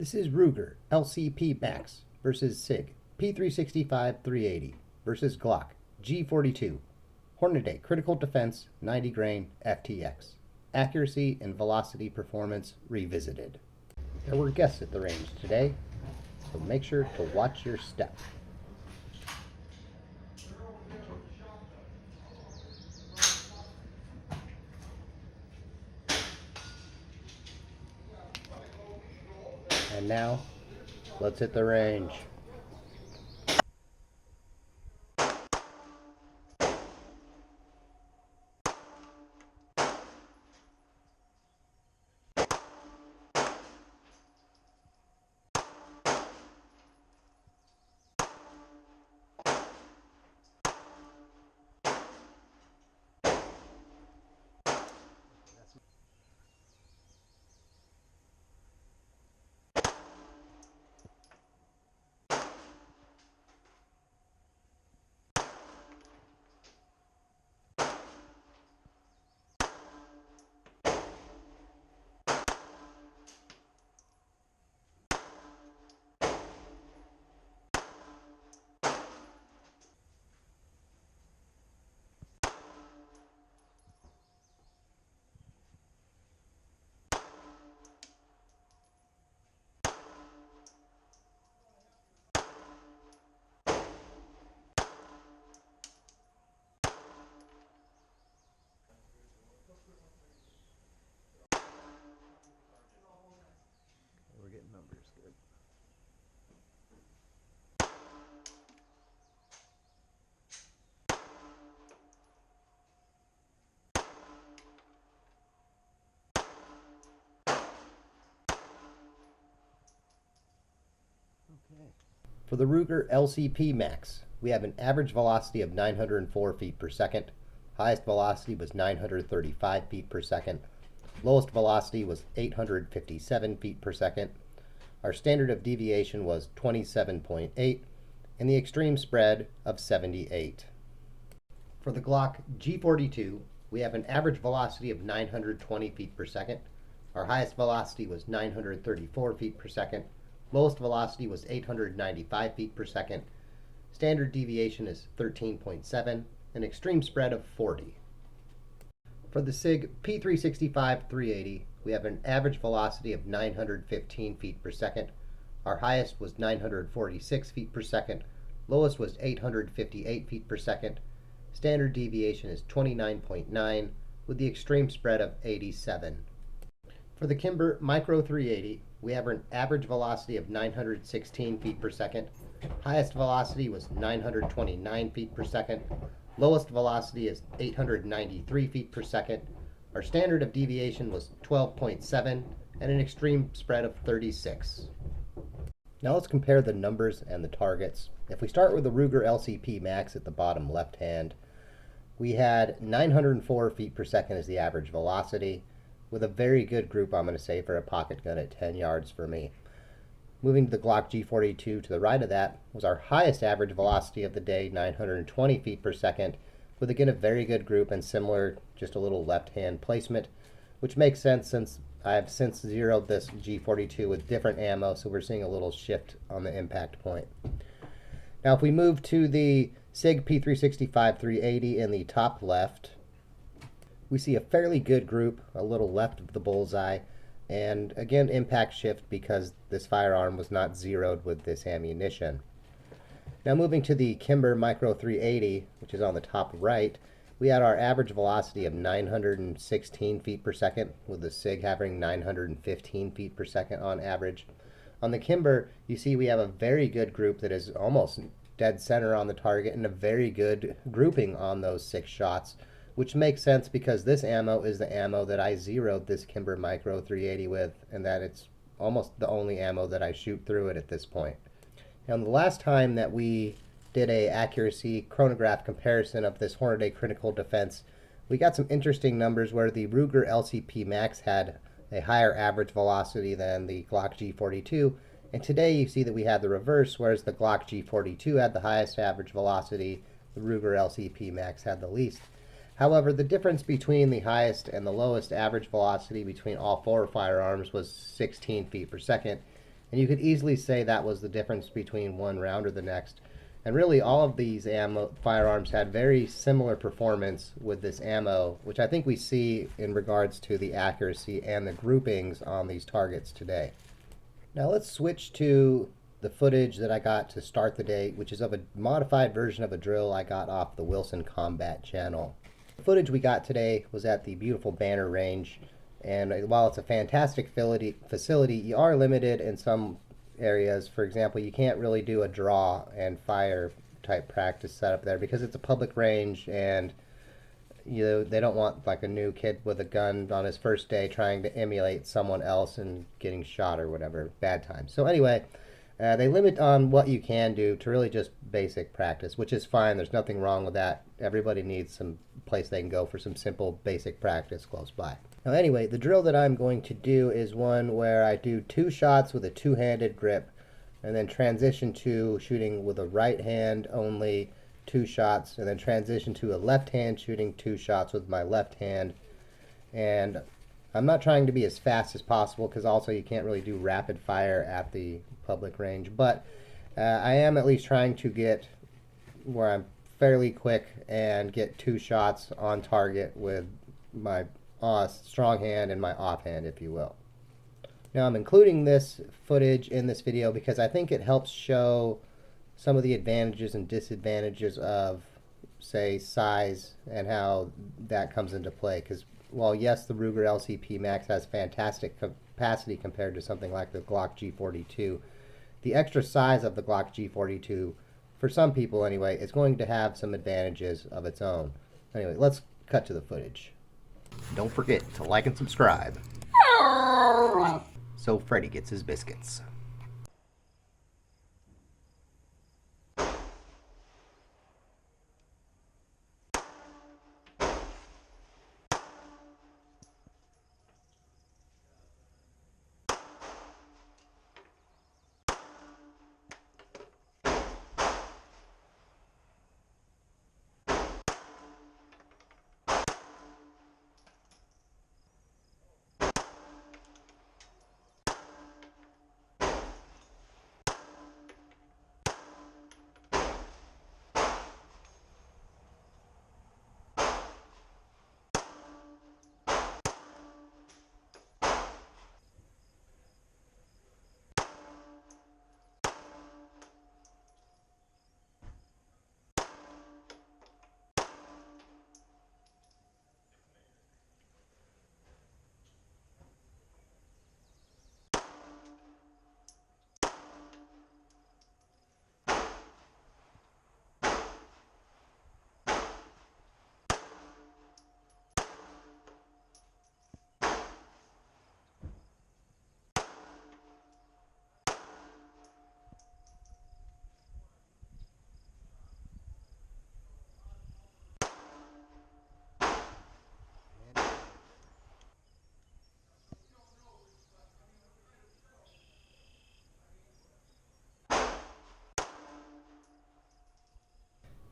This is Ruger LCP Max versus SIG P365 380 versus Glock G42 Hornady Critical Defense 90 grain FTX. Accuracy and velocity performance revisited. There were guests at the range today, so make sure to watch your step. And now, let's hit the range. We're getting numbers good. For the Ruger LCP Max, we have an average velocity of 904 feet per second. Highest velocity was 935 feet per second. Lowest velocity was 857 feet per second. Our standard of deviation was 27.8, and the extreme spread of 78. For the Glock G42, we have an average velocity of 920 feet per second. Our highest velocity was 934 feet per second. Lowest velocity was 895 feet per second. Standard deviation is 13.7, an extreme spread of 40. For the SIG P365 380, we have an average velocity of 915 feet per second. Our highest was 946 feet per second. Lowest was 858 feet per second. Standard deviation is 29.9, with the extreme spread of 87. For the Kimber Micro 380, we have an average velocity of 916 feet per second. Highest velocity was 929 feet per second. Lowest velocity is 893 feet per second. Our standard of deviation was 12.7 and an extreme spread of 36. Now let's compare the numbers and the targets. If we start with the Ruger LCP Max at the bottom left hand, we had 904 feet per second as the average velocity, with a very good group, I'm going to say, for a pocket gun at 10 yards for me. Moving to the Glock G42 to the right of that was our highest average velocity of the day, 920 feet per second, with again a very good group and similar, just a little left-hand placement, which makes sense since I have since zeroed this G42 with different ammo, so we're seeing a little shift on the impact point. Now if we move to the SIG P365 380 in the top left, we see a fairly good group, a little left of the bullseye, and again impact shift because this firearm was not zeroed with this ammunition. Now moving to the Kimber Micro 380, which is on the top right, we had our average velocity of 916 feet per second, with the SIG having 915 feet per second on average. On the Kimber, you see we have a very good group that is almost dead center on the target and a very good grouping on those 6 shots, which makes sense because this ammo is the ammo that I zeroed this Kimber Micro 380 with, and that it's almost the only ammo that I shoot through it at this point. Now, the last time that we did a accuracy chronograph comparison of this Hornady Critical Defense, we got some interesting numbers where the Ruger LCP Max had a higher average velocity than the Glock G42, and today you see that we had the reverse, whereas the Glock G42 had the highest average velocity, the Ruger LCP Max had the least. However, the difference between the highest and the lowest average velocity between all 4 firearms was 16 feet per second, And you could easily say that was the difference between one round or the next. And really, all of these firearms had very similar performance with this ammo, which I think we see in regards to the accuracy and the groupings on these targets today. Now let's switch to the footage that I got to start the day, which is of a modified version of a drill I got off the Wilson Combat channel. The footage we got today was at the beautiful Banner Range, and while it's a fantastic facility, you are limited in some areas. For example, you can't really do a draw and fire type practice setup there because it's a public range, and they don't want like a new kid with a gun on his first day trying to emulate someone else and getting shot or whatever. Bad time. So anyway, they limit on what you can do to really just basic practice, which is fine. There's nothing wrong with that. Everybody needs some place they can go for some simple basic practice close by. Now anyway, the drill that I'm going to do is one where I do 2 shots with a two-handed grip and then transition to shooting with a right hand only 2 shots, and then transition to a left hand shooting 2 shots with my left hand. And I'm not trying to be as fast as possible because also you can't really do rapid fire at the public range, but I am at least trying to get where I'm fairly quick and get 2 shots on target with my strong hand and my offhand, if you will. Now I'm including this footage in this video because I think it helps show some of the advantages and disadvantages of, say, size and how that comes into play. Because while yes, the Ruger LCP Max has fantastic capacity compared to something like the Glock G42, the extra size of the Glock G42, for some people anyway, is going to have some advantages of its own. Anyway, let's cut to the footage. Don't forget to like and subscribe so Freddy gets his biscuits.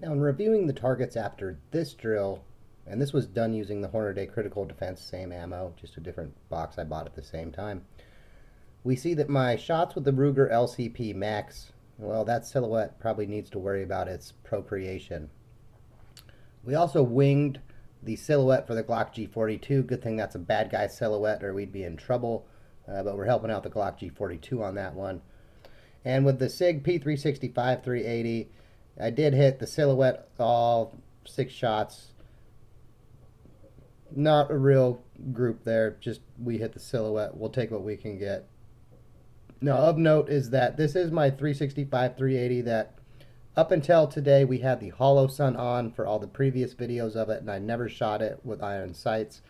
Now in reviewing the targets after this drill, and this was done using the Hornady Critical Defense, same ammo, just a different box I bought at the same time, we see that my shots with the Ruger LCP Max, well, that silhouette probably needs to worry about its procreation. We also winged the silhouette for the Glock G42. Good thing that's a bad guy silhouette or we'd be in trouble, but we're helping out the Glock G42 on that one. And with the SIG P365 380, I did hit the silhouette all 6 shots. Not a real group there, just we hit the silhouette. We'll take what we can get. Now of note is that this is my 365 380 that up until today we had the hollow sun on for all the previous videos of it, and I never shot it with iron sights.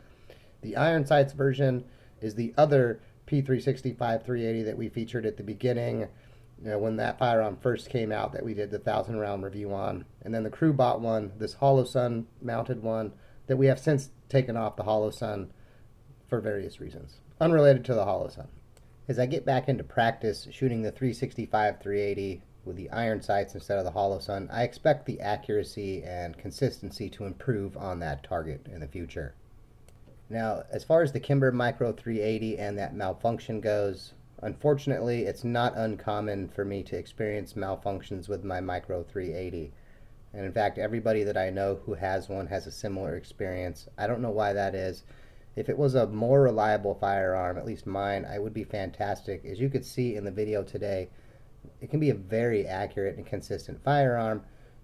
The iron sights version is the other P365 380 that we featured at the beginning, when that firearm first came out, that we did the 1,000 round review on. And then the crew bought one, this hollow sun mounted one, that we have since taken off the hollow sun for various reasons, unrelated to the hollow sun. As I get back into practice shooting the 365 380 with the iron sights instead of the hollow sun, I expect the accuracy and consistency to improve on that target in the future. Now, as far as the Kimber Micro 380 and that malfunction goes, Unfortunately, it's not uncommon for me to experience malfunctions with my Micro 380. And in fact, everybody that I know who has one has a similar experience. I don't know why that is. If it was a more reliable firearm, at least mine, I would be fantastic. As you could see in the video today, it can be a very accurate and consistent firearm.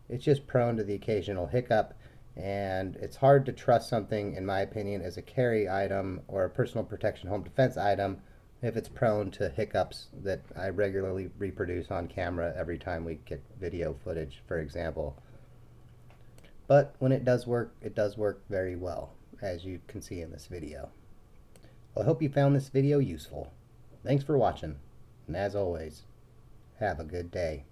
It's just prone to the occasional hiccup, and it's hard to trust something, in my opinion, as a carry item or a personal protection home defense item if it's prone to hiccups that I regularly reproduce on camera every time we get video footage, for example. But when it does work very well, as you can see in this video. Well, I hope you found this video useful. Thanks for watching, and as always, have a good day.